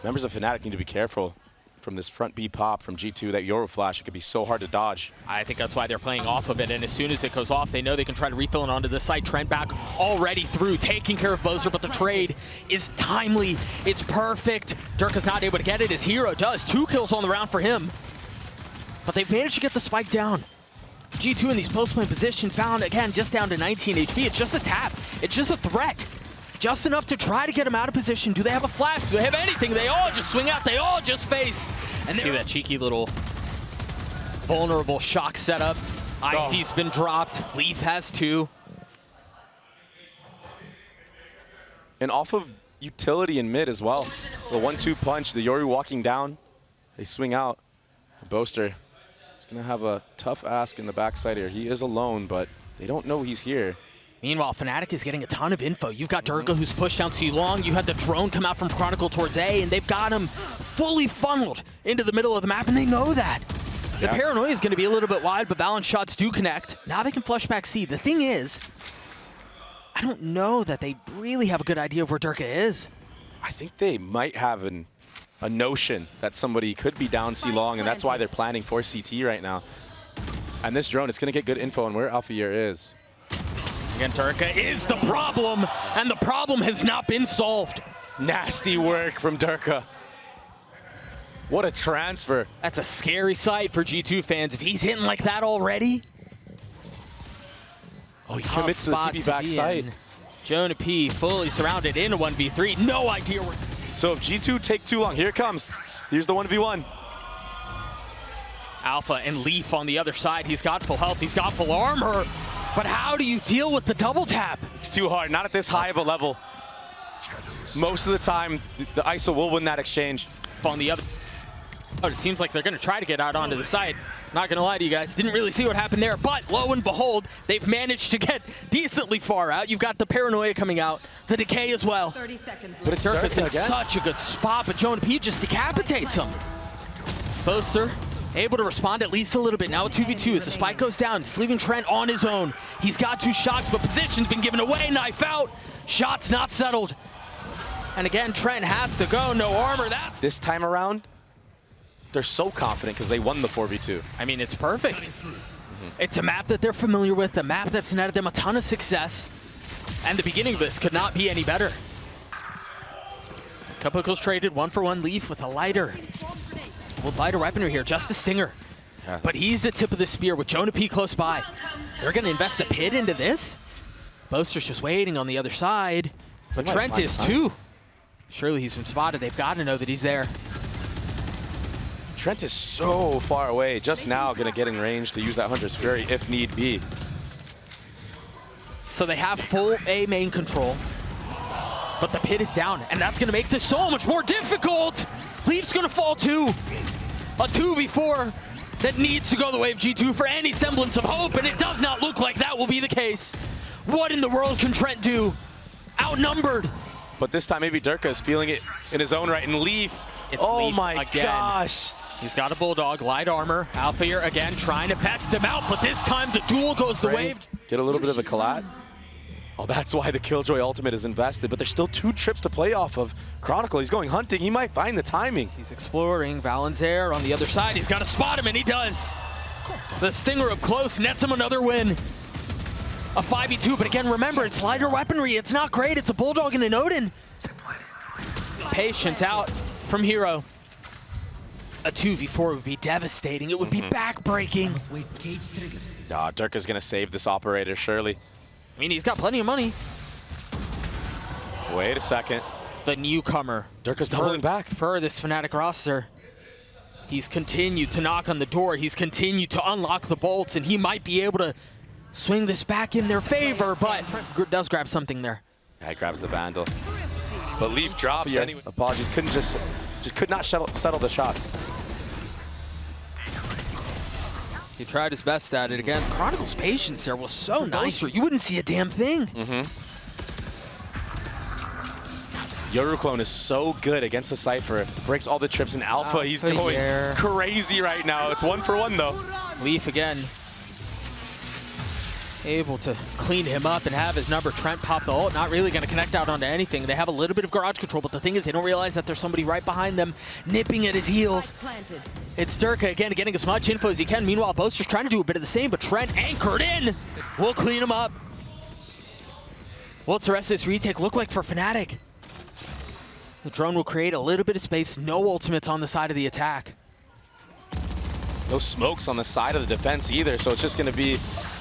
Members of Fnatic need to be careful from this front B pop from G2, that Yoru flash. It could be so hard to dodge. I think that's why they're playing off of it, and as soon as it goes off, they know they can try to refill it onto the side. Trent back already through, taking care of Boaster, but the trade is timely. It's perfect. Derke's not able to get it. His hero does. 2 kills on the round for him. But they've managed to get the spike down. G2 in these post-play positions, found again just down to 19 HP. It's just a tap. It's just a threat. Just enough to try to get him out of position. Do they have a flash? Do they have anything? They all just swing out. They all just face. And see that cheeky little vulnerable shock setup. Icy's been dropped. Leaf has 2. And off of utility in mid as well. The 1-2 punch, the Yoru walking down. They swing out. Boaster is going to have a tough ask in the backside here. He is alone, but they don't know he's here. Meanwhile, Fnatic is getting a ton of info. You've got Derke who's pushed down C long. You had the drone come out from Chronicle towards A, and they've got him fully funneled into the middle of the map, and they know that. The paranoia is going to be a little bit wide, but Valorant shots do connect. Now they can flush back C. The thing is, I don't know that they really have a good idea of where Derke is. I think they might have a notion that somebody could be down C long, and that's why they're planning for CT right now. And this drone, it's going to get good info on where Alfajer is. Again, Derke is the problem, and the problem has not been solved. Nasty work from Derke. What a transfer. That's a scary sight for G2 fans. If he's hitting like that already. Oh, he commits to the TP backside. JonahP fully surrounded in a 1v3. No idea where. So if G2 take too long, here it comes. Here's the 1v1. Alpha and Leaf on the other side. He's got full health. He's got full armor. But how do you deal with the double tap? It's too hard, not at this high of a level. Most of the time, the ISO will win that exchange. On the other, it seems like they're gonna try to get out onto the side. Not gonna lie to you guys, didn't really see what happened there, but lo and behold, they've managed to get decently far out. You've got the paranoia coming out, the decay as well. 30 seconds but it's Derke's in such a good spot, but JonahP just decapitates him. Boaster able to respond at least a little bit. Now a 2v2 as the spike goes down. It's leaving Trent on his own. He's got 2 shots, but position's been given away. Knife out. Shots not settled. And again, Trent has to go. No armor. That's this time around, they're so confident because they won the 4v2. I mean, it's perfect. It's a map that they're familiar with, a map that's netted them a ton of success. And the beginning of this could not be any better. Couple kills traded, 1-for-1 Leaf with a lighter. Well, lighter weaponry here, just a stinger. Yes. But he's the tip of the spear with JonahP close by. They're going to invest the pit into this. Boaster's just waiting on the other side. But Trent is too. Surely he's been spotted. They've got to know that he's there. Trent is so far away. Just now going to get in range to use that Hunter's Fury if need be. So they have full A main control. But the pit is down, and that's going to make this so much more difficult. Leaf's going to fall too. A 2v4 that needs to go the way of G2 for any semblance of hope, and it does not look like that will be the case. What in the world can Trent do? Outnumbered. But this time maybe Derke is feeling it in his own right, and Leaf. Oh my gosh. He's got a Bulldog, light armor. Alfajer again trying to pest him out, but this time the duel goes the way. Get a little bit of a collat. Oh, that's why the Killjoy ultimate is invested, but there's still 2 trips to play off of. Chronicle, he's going hunting. He might find the timing. He's exploring. Valyn's there on the other side. He's got to spot him, and he does. The Stinger up close nets him another win. A 5v2, but again, remember, it's lighter weaponry. It's not great. It's a Bulldog and an Odin. Patience out from Hero. A 2v4 would be devastating. It would be backbreaking. Derke's going to save this operator, surely. I mean, he's got plenty of money. Wait a second. The newcomer. Derke's doubling back. For this Fnatic roster. He's continued to knock on the door. He's continued to unlock the bolts, and he might be able to swing this back in their favor, but does grab something there. Yeah, he grabs the Vandal. But Leaf drops anyway. Apologies, just could not settle the shots. He tried his best at it again. Chronicle's patience there was so nice. You wouldn't see a damn thing. Yoru clone is so good against the Cypher. Breaks all the trips in Alpha. He's going crazy right now. It's 1-for-1 though. Leaf again. able to clean him up and have his number. Trent pop the ult, not really going to connect out onto anything. They have a little bit of garage control, but the thing is they don't realize that there's somebody right behind them nipping at his heels. It's Derke again getting as much info as he can. Meanwhile, Boaster's trying to do a bit of the same, but Trent anchored in. We'll clean him up. What's the rest of this retake look like for Fnatic? The drone will create a little bit of space. No ultimates on the side of the attack. No smokes on the side of the defense either, so it's just going to be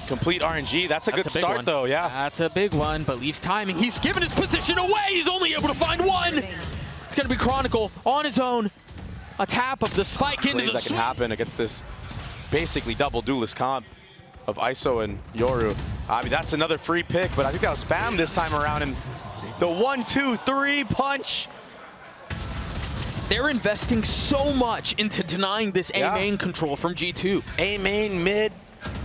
complete RNG. That's a good start, though, yeah. That's a big one, but Leaf's timing. He's given his position away. He's only able to find one. It's going to be Chronicle on his own. A tap of the spike into the that can happen against this basically double duelist comp of ISO and Yoru. I mean, that's another free pick, but I think that'll spam this time around. And the 1-2-3 punch. They're investing so much into denying this A main control from G2. A main mid.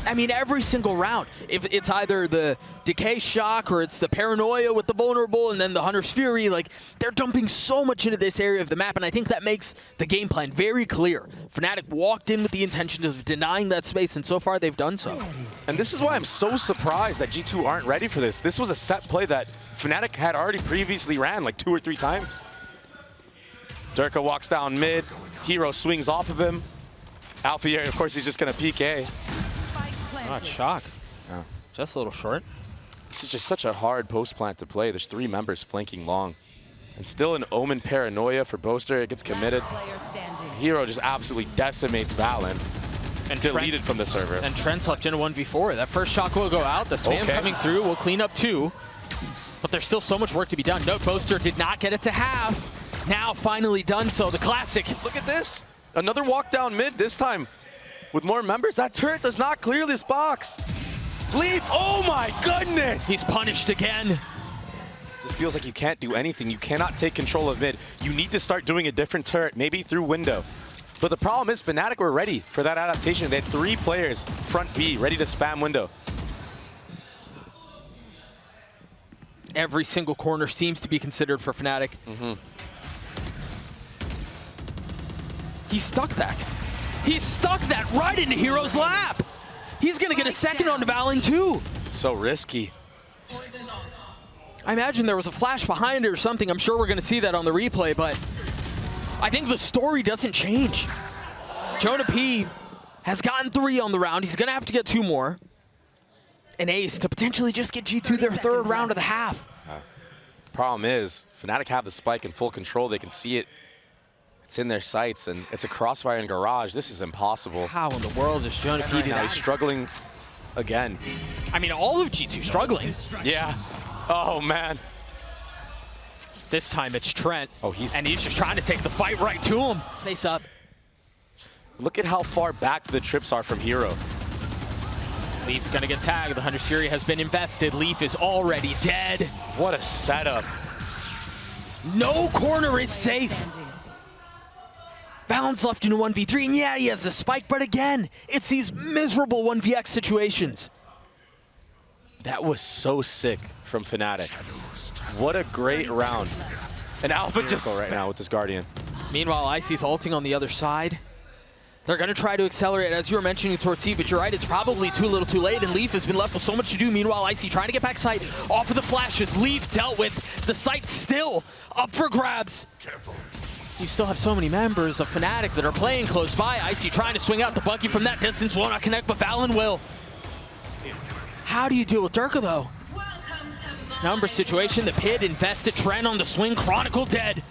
I mean, every single round, if it's either the Decay Shock or it's the Paranoia with the Vulnerable and then the Hunter's Fury, like, they're dumping so much into this area of the map, and I think that makes the game plan very clear. Fnatic walked in with the intention of denying that space, and so far they've done so. And this is why I'm so surprised that G2 aren't ready for this. This was a set play that Fnatic had already previously ran like 2 or 3 times. Derke walks down mid, hiro swings off of him. Alfajer, of course, he's just gonna peek A. Not shock. Yeah. Just a little short. This is just such a hard post plant to play. There's 3 members flanking long. And still an Omen Paranoia for Boaster. It gets committed. Hiro just absolutely decimates valyn. And deleted from the server. And Trent's left in a 1v4. That first shock will go out. The spam coming through will clean up 2. But there's still so much work to be done. Note Boaster did not get it to half. Now finally done so. The classic. Look at this. Another walk down mid this time. With more members, that turret does not clear this box. Leaf, oh my goodness! He's punished again. Just feels like you can't do anything. You cannot take control of mid. You need to start doing a different turret, maybe through window. But the problem is Fnatic were ready for that adaptation. They had 3 players, front B, ready to spam window. Every single corner seems to be considered for Fnatic. He stuck that. He stuck that right into Hiro's lap. He's going to get a second on valyn too. So risky. I imagine there was a flash behind it or something. I'm sure we're going to see that on the replay, but I think the story doesn't change. JonahP has gotten 3 on the round. He's going to have to get 2 more. An ace to potentially just get G2 their 3rd round of the half. Problem is, Fnatic have the spike in full control. They can see it. It's in their sights, and it's a crossfire in garage. This is impossible. How in the world is JonahP now? He's struggling again. I mean, all of G2 struggling. Yeah. Oh, man. This time it's Trent. Oh, he's just trying to take the fight right to him. Face up. Look at how far back the trips are from Hiro. Leaf's gonna get tagged. The Hunter's Fury has been invested. Leaf is already dead. What a setup. No corner is safe. valyn's left in a 1v3, and yeah, he has the spike, but again, it's these miserable 1vx situations. That was so sick from Fnatic. What a great round. And Alpha just right now with this Guardian. Meanwhile, Icy's ulting on the other side. They're going to try to accelerate, as you were mentioning, towards C, but you're right, it's probably too little too late, and Leaf has been left with so much to do. Meanwhile, Icy trying to get back sight off of the flashes. Leaf dealt with. The sight still up for grabs. Careful. You still have so many members of Fnatic that are playing close by. Icy trying to swing out the buggy from that distance. Will not connect, but valyn will. How do you deal with Derke, though? Number situation, the pit invested, Trent on the swing, Chronicle dead.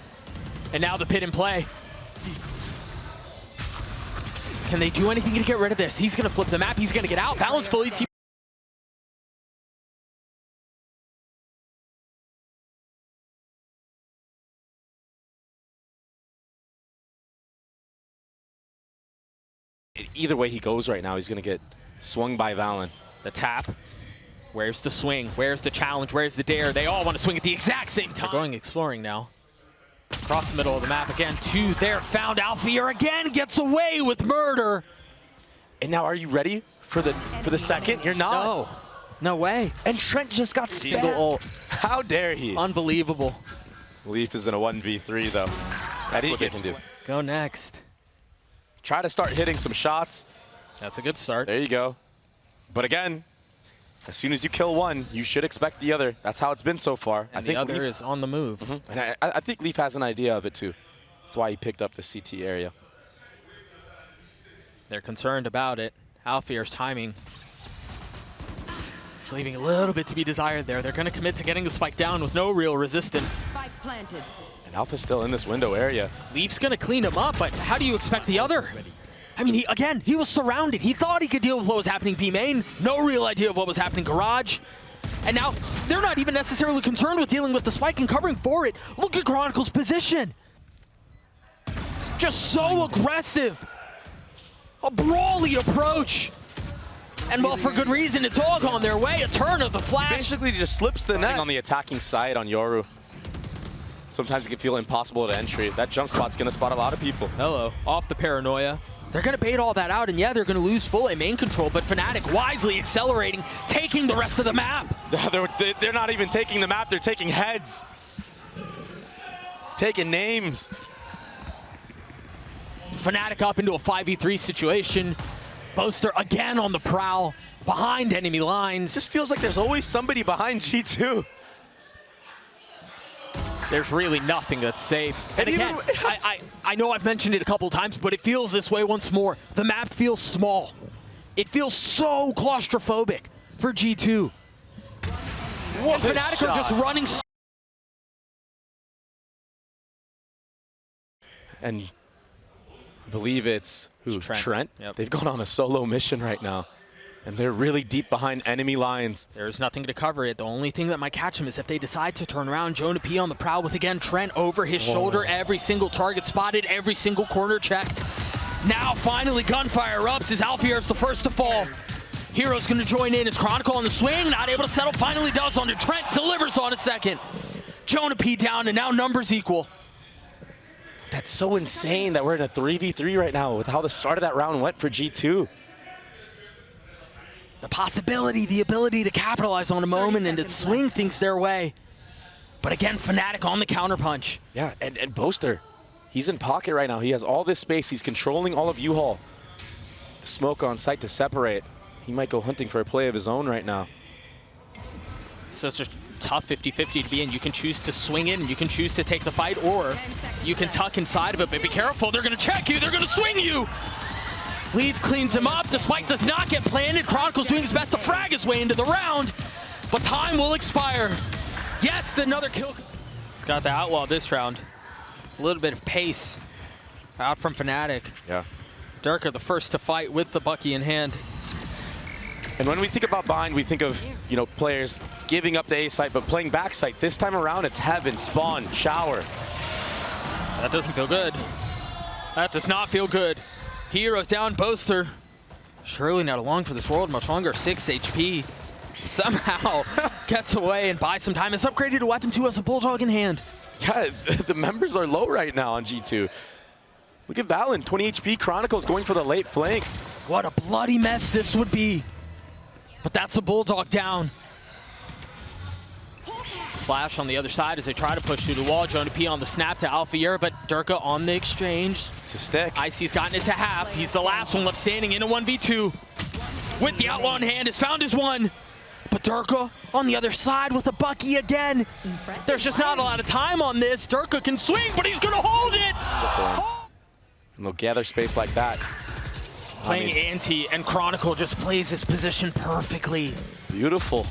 And now the pit in play. Can they do anything to get rid of this? He's gonna flip the map, he's gonna get out. valyn's fully team. Either way he goes right now, he's gonna get swung by valyn. The tap. Where's the swing? Where's the challenge? Where's the dare? They all want to swing at the exact same time. They're going exploring now. Across the middle of the map again. 2 there. Found Alfajer again. Gets away with murder. And now are you ready for the second? You're not. No. No way. And Trent just got Single ult. How dare he? Unbelievable. Leaf is in a 1v3 though. That's what they can do. Go next. Try to start hitting some shots. That's a good start. There you go. But again, As soon as you kill one, you should expect the other. That's how it's been so far. And the other is on the move. And I think Leaf has an idea of it too. That's why he picked up the CT area. They're concerned about it. Alfajer's timing is leaving a little bit to be desired there. They're going to commit to getting the spike down with no real resistance. Spike planted. And Alpha's still in this window area. Leaf's going to clean him up, but how do you expect the other? I mean, he was surrounded. He thought he could deal with what was happening B main. No real idea of what was happening garage. And now they're not even necessarily concerned with dealing with the spike and covering for it. Look at Chronicle's position. Just so aggressive. A brawly approach. And well, for good reason, it's all gone their way. A turn of the flash. Basically just slips the net on the attacking side on Yoru. Sometimes it can feel impossible to entry. That jump spot's going to spot a lot of people. Hello, off the paranoia. They're going to bait all that out, and yeah, they're going to lose full A main control, but Fnatic wisely accelerating, taking the rest of the map. They're not even taking the map, they're taking heads. Taking names. Fnatic up into a 5v3 situation. Boaster again on the prowl, behind enemy lines. It just feels like there's always somebody behind G2. There's really nothing that's safe. And again, I know I've mentioned it a couple times, but it feels this way once more. The map feels small. It feels so claustrophobic for G2. And Fnatic are just running. And I believe it's Trent. Yep. They've gone on a solo mission right now. And they're really deep behind enemy lines. There's nothing to cover it. The only thing that might catch him is if they decide to turn around. JonahP on the prowl with, again, Trent over his shoulder. Every single target spotted, every single corner checked. Now, finally, gunfire erupts as Alfajer's the first to fall. Hiro's going to join in as Chronicle on the swing. Not able to settle. Finally does onto Trent. Delivers on a second. JonahP down, and now numbers equal. That's so insane that we're in a 3v3 right now with how the start of that round went for G2. The possibility, the ability to capitalize on a moment and to swing things their way. But again, Fnatic on the counterpunch. Yeah, and Boaster, he's in pocket right now. He has all this space. He's controlling all of U-Haul. The smoke on site to separate. He might go hunting for a play of his own right now. So it's just tough 50-50 to be in. You can choose to swing in, you can choose to take the fight, or you can tuck inside of it, but be careful. They're going to check you. They're going to swing you. Leaf cleans him up. The spike does not get planted. Chronicle's doing his best to frag his way into the round, but time will expire. Yes, another kill. He's got the outlaw this round. A little bit of pace out from Fnatic. Yeah. Derke the first to fight with the Bucky in hand. And when we think about Bind, we think of, you know, players giving up the A site, but playing back site. This time around, it's Heaven, Spawn, Shower. That doesn't feel good. That does not feel good. Hiro's down, Boaster. Surely not along for this world much longer. 6 HP. Somehow gets away and buys some time. It's upgraded to Weapon 2 as a Bulldog in hand. Yeah, the members are low right now on G2. Look at Valyn, 20 HP. Chronicle's going for the late flank. What a bloody mess this would be. But that's a Bulldog down. Flash on the other side as they try to push through the wall. JonahP on the snap to Alfajer, but Derke on the exchange. It's a stick. Icy's gotten it to half. He's the last one left standing in a 1v2. With the outlaw in hand, has found his one. But Derke on the other side with a Bucky again. There's just not a lot of time on this. Derke can swing, but he's going to hold it. And they'll gather space like that. Playing anti, and Chronicle just plays his position perfectly. Beautiful.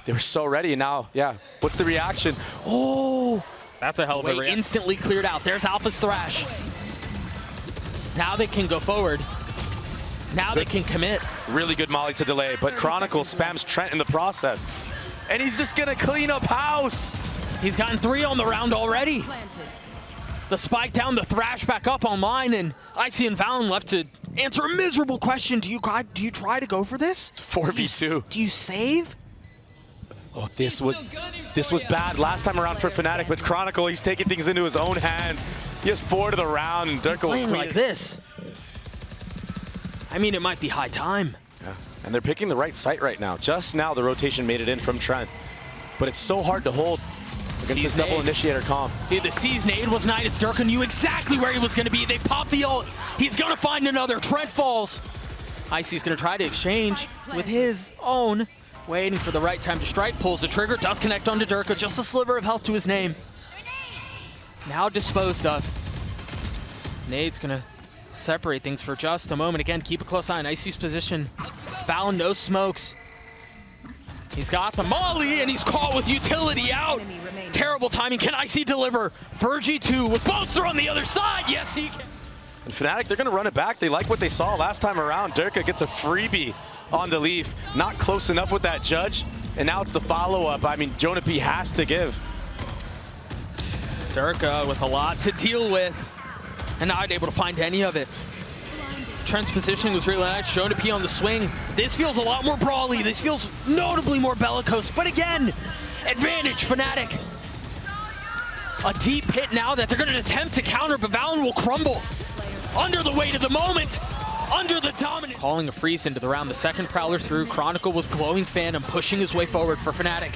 They were so ready, and now, yeah, what's the reaction? Oh, that's a hell of a reaction. Instantly cleared out. There's Alpha's Thrash. Now they can go forward. Now they can commit. Really good molly to delay, but Chronicle spams Trent in the process. And he's just gonna clean up house. He's gotten 3 on the round already. The spike down, the Thrash back up online, and Icy and Valyn left to answer a miserable question. Do you try to go for this? It's 4v2. Do you save? Oh, this was bad last time around for Fnatic, but Chronicle, he's taking things into his own hands. He has 4 to the round, and Derke will playing clean like this. I mean, it might be high time. Yeah, and they're picking the right site right now. Just now, the rotation made it in from Trent, but it's so hard to hold against this double initiator comp. Dude, the C's nade was nice. Derke knew exactly where he was going to be. They popped the ult. He's going to find another. Trent falls. Icy's gonna try to exchange with his own, waiting for the right time to strike, pulls the trigger, does connect onto Derke, just a sliver of health to his name. Now disposed of. Nade's gonna separate things for just a moment. Again, keep a close eye on Icy's position. Valyn, no smokes. He's got the molly, and he's caught with utility out. Terrible timing. Can Icy deliver? For G2 with Boaster on the other side. Yes, he can. And Fnatic, they're going to run it back. They like what they saw last time around. Derke gets a freebie on the Leaf. Not close enough with that judge. And now it's the follow-up. I mean, JonahP has to give. Derke with a lot to deal with, and not able to find any of it. Trent's positioning was really nice. JonahP on the swing. This feels a lot more brawly. This feels notably more bellicose. But again, advantage Fnatic. A deep hit now that they're going to attempt to counter, but Valyn will crumble under the weight of the moment, under the dominant. Calling a freeze into the round. The second Prowler through. Chronicle was glowing Phantom, pushing his way forward for Fnatic.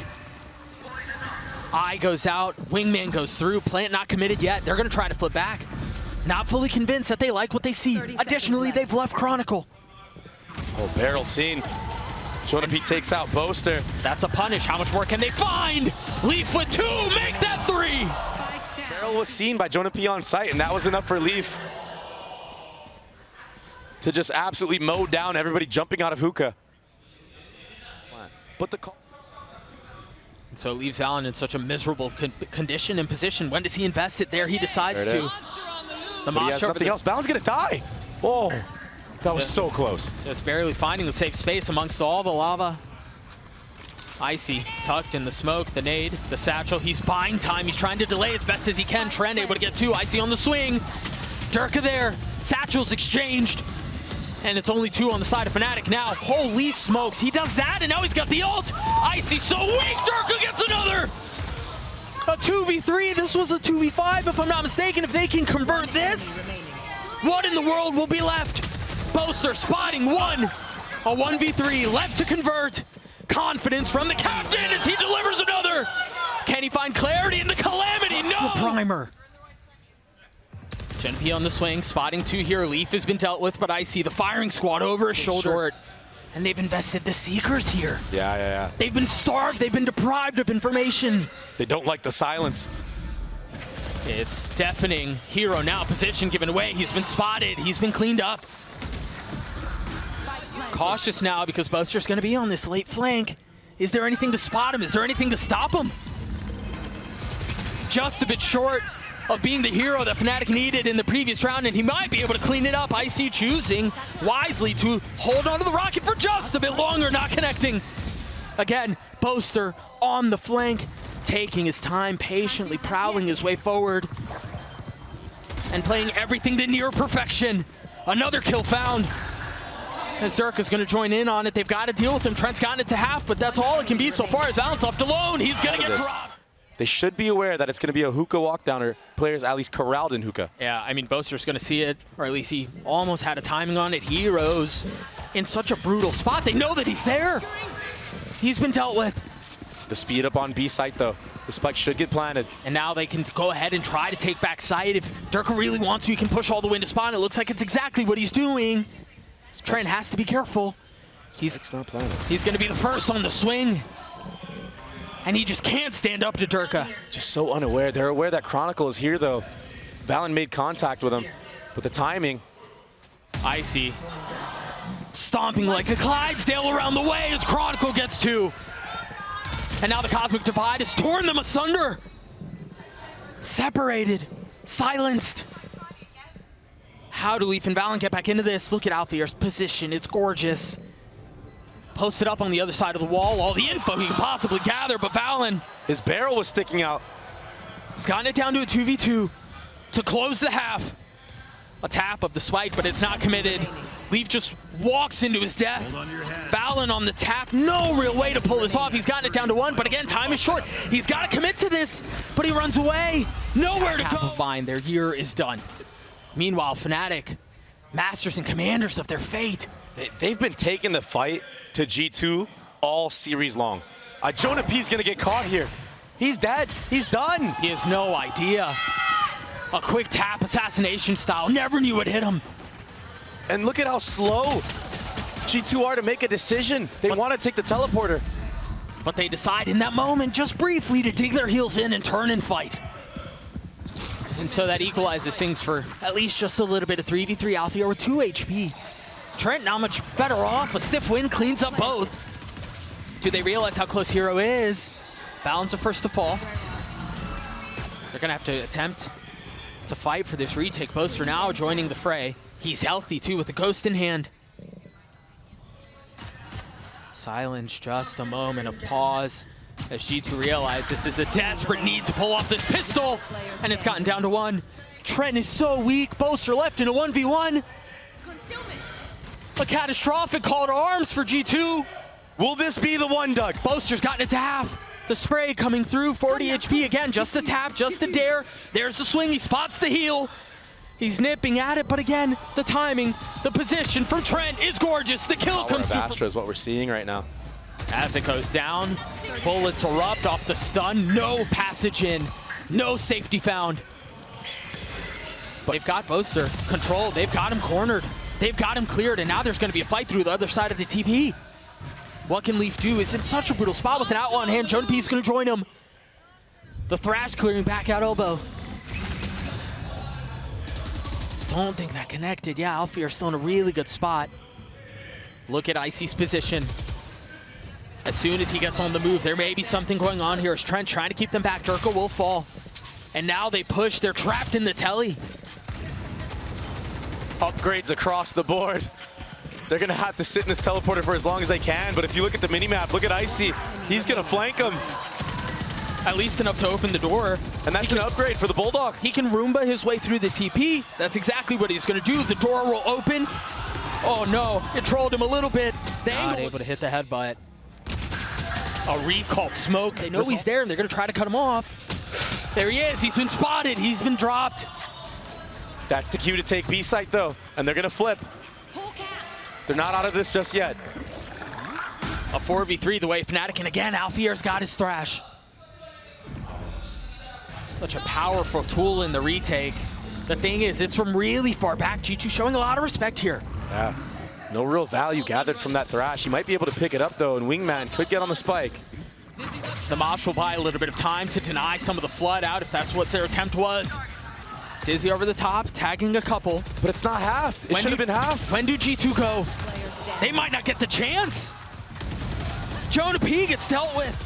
Eye goes out, Wingman goes through, Plant not committed yet. They're gonna try to flip back. Not fully convinced that they like what they see. Additionally, they've left Chronicle. Oh, barrel scene. JonahP takes out Boaster. That's a punish. How much more can they find? Leaf with 2, make that 3. Barrel was seen by JonahP on site, and that was enough for Leaf to just absolutely mow down everybody jumping out of hookah. But the call. So it leaves Valyn in such a miserable condition and position. When does he invest it there? He decides to. The but he has nothing else. Valyn's gonna die. Oh, that was so close. Just barely finding the safe space amongst all the lava. Icy tucked in the smoke, the nade, the satchel. He's buying time. He's trying to delay as best as he can. Trent able to get 2. Icy on the swing. Derke there. Satchels exchanged. And it's only 2 on the side of Fnatic now. Holy smokes, he does that, and now he's got the ult. Icy so weak, Derke gets another. A 2v3, this was a 2v5 if I'm not mistaken. If they can convert this, what in the world will be left? Boaster spotting 1, a 1v3 left to convert. Confidence from the captain as he delivers another. Can he find clarity in the calamity? No! The primer. JonahP on the swing, spotting 2 here. Leaf has been dealt with, but I see the firing squad over his shoulder. Short. And they've invested the Seekers here. Yeah. They've been starved, they've been deprived of information. They don't like the silence. It's deafening. Hero now position given away. He's been spotted, he's been cleaned up. Cautious now because Boaster's gonna be on this late flank. Is there anything to spot him? Is there anything to stop him? Just a bit short of being the hero that Fnatic needed in the previous round, and he might be able to clean it up. Icy choosing wisely to hold onto the rocket for just a bit longer, not connecting. Again, Boaster on the flank, taking his time, patiently prowling his way forward, and playing everything to near perfection. Another kill found. As Derke is going to join in on it, they've got to deal with him. Trent's gotten it to half, but that's all it can be so far. As Valyn's left alone, he's going to get dropped. They should be aware that it's going to be a hookah walkdown, or players at least corralled in hookah. Yeah, I mean, Boaster's going to see it, or at least he almost had a timing on it. Heroes in such a brutal spot. They know that he's there. He's been dealt with. The speed up on B site, though. The spike should get planted. And now they can go ahead and try to take back site. If Derke really wants to, he can push all the way into spawn. It looks like it's exactly what he's doing. Trent has to be careful. He's not planted. He's going to be the first on the swing. And he just can't stand up to Derke. Just so unaware. They're aware that Chronicle is here, though. Valyn made contact with him, but the timing. Icy stomping like a Clydesdale around the way as Chronicle gets 2. And now the Cosmic Divide has torn them asunder. Separated, silenced. How do Leaf and Valyn get back into this? Look at Alfajer's position, it's gorgeous. Posted up on the other side of the wall, all the info he can possibly gather, but Valyn. His barrel was sticking out. He's gotten it down to a 2v2 to close the half. A tap of the spike, but it's not committed. Leaf just walks into his death. Valyn on the tap, no real way to pull this off. He's gotten it down to 1, but again, time is short. He's got to commit to this, but he runs away. Nowhere to go. Fine, their year is done. Meanwhile, Fnatic, masters and commanders of their fate. They've been taking the fight to G2 all series long. JonahP's gonna get caught here. He's dead, he's done. He has no idea. A quick tap assassination style, never knew it hit him. And look at how slow G2 are to make a decision. They want to take the teleporter. But they decide in that moment, just briefly, to dig their heels in and turn and fight. And so that equalizes things for at least just a little bit of 3v3 Alfajer with 2 HP. Trent not much better off. A stiff win cleans up both. Do they realize how close Hero is? Valyn's the first to fall. They're gonna have to attempt to fight for this retake. Boaster now joining the fray. He's healthy too with a ghost in hand. Silence, just a moment of pause as G2 realize this is a desperate need to pull off this pistol, and it's gotten down to 1. Trent is so weak. Boaster left in a 1v1. A catastrophic call to arms for G2. Will this be the one, Doug? Boaster's gotten it to half. The spray coming through, 40 HP again, just a tap, just a dare. There's the swing, he spots the heal. He's nipping at it, but again, the timing, the position from Trent is gorgeous. The kill comes through. Astra is what we're seeing right now. As it goes down, bullets erupt off the stun. No passage in, no safety found. But they've got Boaster controlled. They've got him cornered. They've got him cleared, and now there's going to be a fight through the other side of the TP. What can Leaf do? Is in such a brutal spot with an outlaw in hand. JonahP is going to join him. The Thrash clearing back out elbow. Don't think that connected. Yeah, Alfajer still in a really good spot. Look at Icy's position. As soon as he gets on the move, there may be something going on here. As Trent trying to keep them back. Derke will fall. And now they push. They're trapped in the telly. Upgrades across the board. They're going to have to sit in this teleporter for as long as they can. But if you look at the minimap, look at Icy. He's going to flank him. At least enough to open the door. And that's an upgrade for the Bulldog. He can Roomba his way through the TP. That's exactly what he's going to do. The door will open. Oh no, it trolled him a little bit. Not able to hit the headbutt. A recalled smoke. They know he's there and they're going to try to cut him off. There he is. He's been spotted. He's been dropped. That's the cue to take B site though. And they're going to flip. They're not out of this just yet. A 4v3 the way Fnatic, and again, Alfajer's got his Thrash. Such a powerful tool in the retake. The thing is, it's from really far back. G2 showing a lot of respect here. Yeah, no real value gathered from that Thrash. He might be able to pick it up though, and Wingman could get on the spike. The MAÇ will buy a little bit of time to deny some of the flood out if that's what their attempt was. Dizzy over the top, tagging a couple. But it's not halved. It should have been halved. When do G2 go? They might not get the chance. JonahP gets dealt with.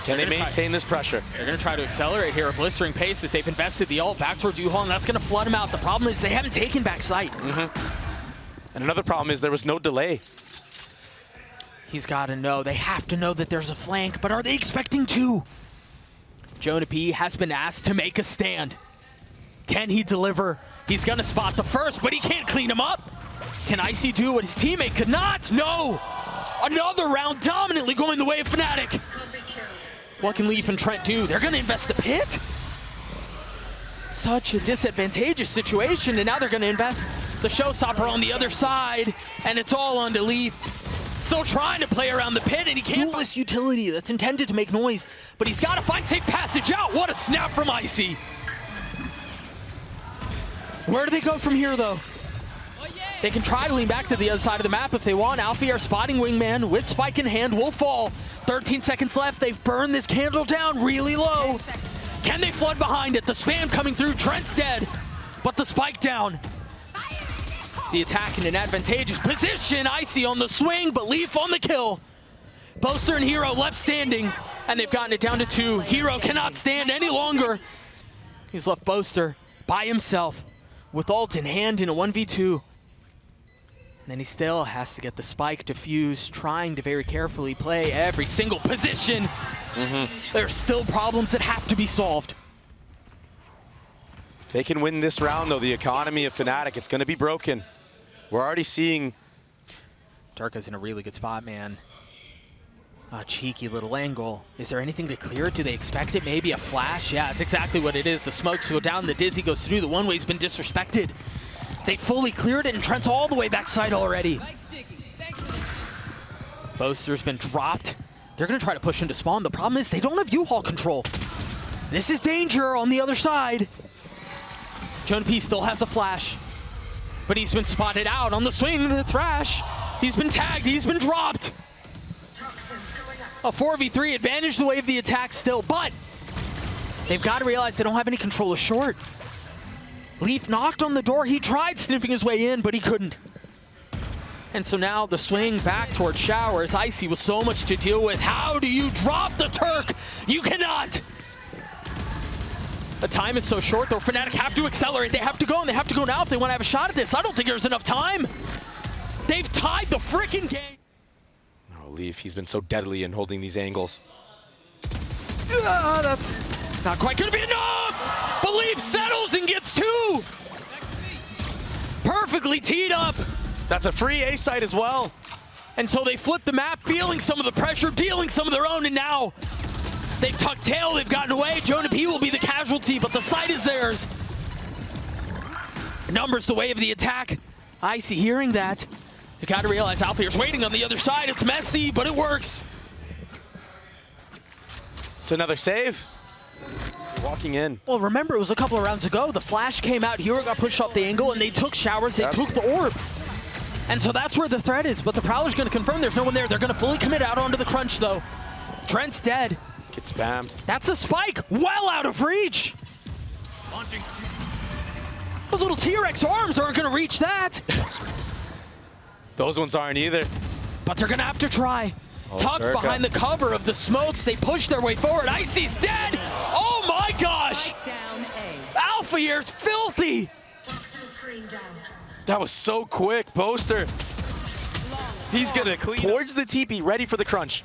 Can they maintain this pressure? They're going to try to accelerate here. A blistering pace as they've invested the ult back towards U-Haul, and that's going to flood him out. The problem is they haven't taken back sight. And another problem is there was no delay. He's got to know. They have to know that there's a flank, but are they expecting two? JonahP has been asked to make a stand. Can he deliver? He's going to spot the first, but he can't clean him up. Can Icy do what his teammate could not? No! Another round dominantly going the way of Fnatic. What can Leaf and Trent do? They're going to invest the pit? Such a disadvantageous situation, and now they're going to invest the showstopper on the other side, and it's all on to Leaf. Still trying to play around the pit, and he can't. Duelist utility that's intended to make noise, but he's got to find safe passage out. What a snap from Icy. Where do they go from here, though? They can try to lean back to the other side of the map if they want. Alfajer spotting Wingman with spike in hand will fall. 13 seconds left. They've burned this candle down really low. Can they flood behind it? The spam coming through. Trent's dead, but the spike down. The attack in an advantageous position. Icy on the swing, but Leaf on the kill. Boaster and Hiro left standing, and they've gotten it down to 2. Hiro cannot stand any longer. He's left Boaster by himself with ult in hand in a 1v2. And then he still has to get the spike defused, trying to very carefully play every single position. There's still problems that have to be solved. If they can win this round, though, the economy of Fnatic, it's going to be broken. We're already seeing... Derke's in a really good spot, man. A cheeky little angle. Is there anything to clear it? Do they expect it? Maybe a flash? Yeah, it's exactly what it is. The smokes go down, the Dizzy goes through. The one-way's been disrespected. They fully cleared it, and Trent's all the way backside already. Boaster's been dropped. They're going to try to push into spawn. The problem is they don't have U-Haul control. This is danger on the other side. JonahP still has a flash. But he's been spotted out on the swing, the Thrash. He's been tagged, he's been dropped. A 4v3 advantage the way of the attack still, but they've got to realize they don't have any control of short. Leaf knocked on the door, he tried sniffing his way in, but he couldn't. And so now the swing back towards Showers. Icy with so much to deal with. How do you drop the Turk? You cannot! The time is so short though, Fnatic have to accelerate. They have to go, and they have to go now if they want to have a shot at this. I don't think there's enough time. They've tied the freaking game. Oh, Leaf, he's been so deadly in holding these angles. That's not quite gonna be enough! But Leaf settles and gets two! Perfectly teed up. That's a free A site as well. And so they flip the map, feeling some of the pressure, dealing some of their own, and now they've tucked tail, they've gotten away. JonahP will be the casualty, but the site is theirs. Numbers the way of the attack. Icy hearing that. You gotta realize Alfajer's waiting on the other side. It's messy, but it works. It's another save. Walking in. Well, remember, it was a couple of rounds ago. The flash came out, Hero got pushed off the angle, and they took Showers, they took the orb. And so that's where the threat is, but the Prowler's gonna confirm there's no one there. They're gonna fully commit out onto the crunch though. Trent's dead. Get spammed. That's a spike, well out of reach. Those little T-Rex arms aren't gonna reach that. Those ones aren't either. But they're gonna have to try. Tucked Derke behind the cover of the smokes, they push their way forward. Icy's dead. Oh my gosh. Alfajer's filthy. That was so quick, Boaster. He's gonna clean towards the TP, ready for the crunch.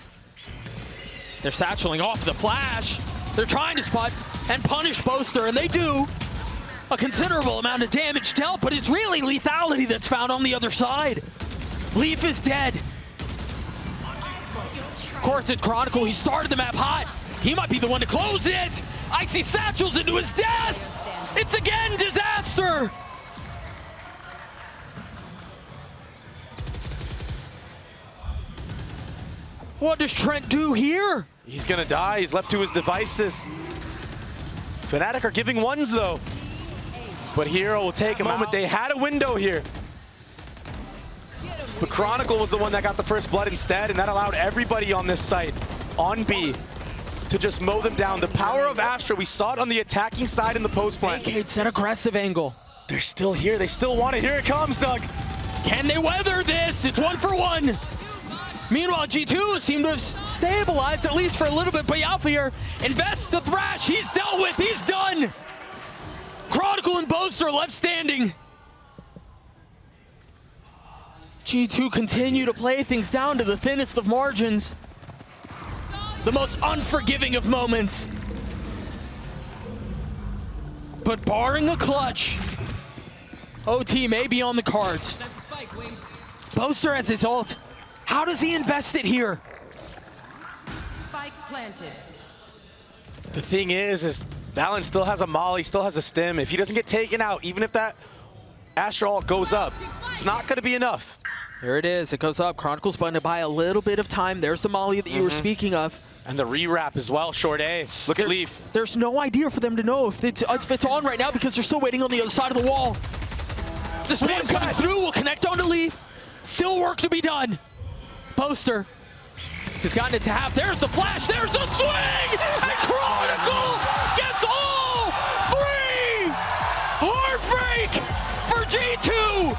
They're satcheling off the flash. They're trying to spot and punish Boaster, and they do. A considerable amount of damage dealt, but it's really lethality that's found on the other side. Leaf is dead. Of course, it's Chronicle. He started the map hot. He might be the one to close it. Icy satchels into his death. It's again disaster. What does Trent do here? He's gonna die. He's left to his devices. Fnatic are giving ones though. But Hero will take a moment. They had a window here. But Chronicle was the one that got the first blood instead, and that allowed everybody on this site, on B, to just mow them down. The power of Astra, we saw it on the attacking side in the post plant. It's an aggressive angle. They're still here. They still want it. Here it comes, Doug. Can they weather this? It's 1-for-1. Meanwhile, G2 seem to have stabilized, at least for a little bit, but Alfajer invests the Thrash. He's dealt with. He's done. Chronicle and Boaster left standing. G2 continue to play things down to the thinnest of margins. The most unforgiving of moments. But barring a clutch, OT may be on the cards. Boaster has his ult. How does he invest it here? Spike planted. The thing is Valyn still has a molly, still has a stim. If he doesn't get taken out, even if that Astra ult goes up, it's not gonna be enough. There it is, it goes up. Chronicle's going to buy a little bit of time. There's the molly that you were speaking of. And the re-wrap as well, short A. Look at Leaf. There's no idea for them to know if it's on right now because they're still waiting on the other side of the wall. This one coming through will connect onto Leaf. Still work to be done. Boaster has gotten it to half. There's the flash, there's the swing! And Chronicle gets all three! Heartbreak for G2!